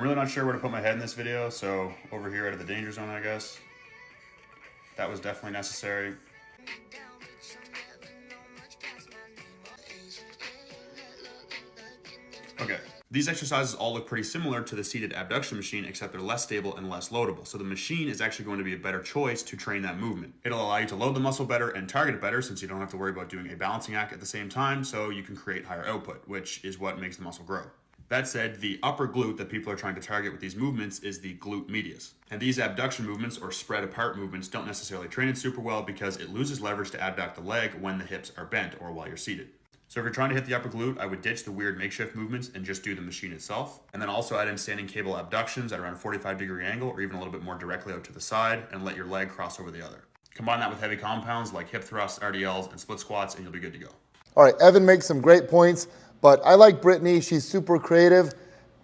I'm really not sure where to put my head in this video, so over here out of the danger zone, I guess. That was definitely necessary. Okay, these exercises all look pretty similar to the seated abduction machine, except they're less stable and less loadable. So the machine is actually going to be a better choice to train that movement. It'll allow you to load the muscle better and target it better, since you don't have to worry about doing a balancing act at the same time, so you can create higher output, which is what makes the muscle grow. That said, the upper glute that people are trying to target with these movements is the glute medius. And these abduction movements, or spread apart movements, don't necessarily train it super well because it loses leverage to abduct the leg when the hips are bent or while you're seated. So if you're trying to hit the upper glute, I would ditch the weird makeshift movements and just do the machine itself. And then also add in standing cable abductions at around a 45-degree angle or even a little bit more directly out to the side and let your leg cross over the other. Combine that with heavy compounds like hip thrusts, RDLs, and split squats, and you'll be good to go. All right, Evan makes some great points, but I like Brittany. She's super creative,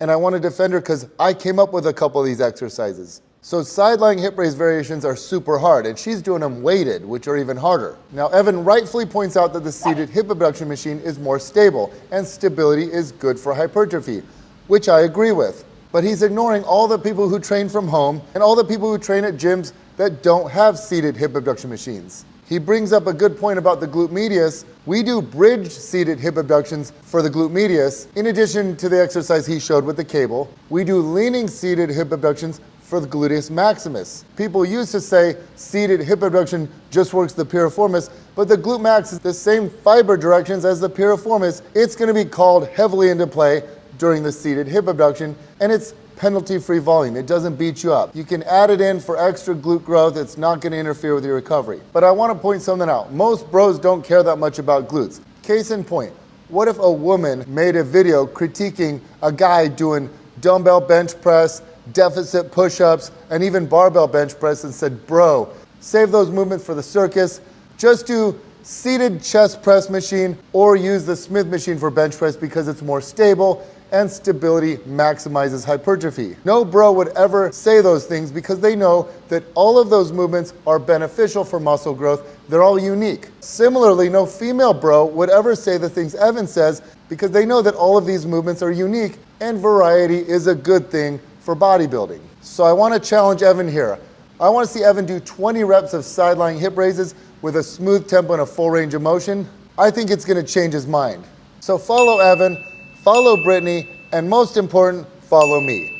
and I want to defend her because I came up with a couple of these exercises. So side lying hip raise variations are super hard, and she's doing them weighted, which are even harder. Now, Evan rightfully points out that the seated hip abduction machine is more stable, and stability is good for hypertrophy, which I agree with. But he's ignoring all the people who train from home and all the people who train at gyms that don't have seated hip abduction machines. He brings up a good point about the glute medius. We do bridge seated hip abductions for the glute medius, in addition to the exercise he showed with the cable. We do leaning seated hip abductions for the gluteus maximus. People used to say seated hip abduction just works the piriformis, but the glute max is the same fiber directions as the piriformis. It's going to be called heavily into play during the seated hip abduction, and it's penalty-free volume. It doesn't beat you up. You can add it in for extra glute growth. It's not going to interfere with your recovery. But I want to point something out. Most bros don't care that much about glutes. Case in point, what if a woman made a video critiquing a guy doing dumbbell bench press, deficit push-ups, and even barbell bench press and said, bro, save those movements for the circus. Just do seated chest press machine or use the Smith machine for bench press because it's more stable and stability maximizes hypertrophy. No bro would ever say those things because they know that all of those movements are beneficial for muscle growth. They're all unique. Similarly, no female bro would ever say the things Evan says because they know that all of these movements are unique and variety is a good thing for bodybuilding. So I want to challenge Evan here. I want to see Evan do 20 reps of side lying hip raises with a smooth tempo and a full range of motion. I think it's going to change his mind. So follow Evan, follow Brittany, and most important, follow me.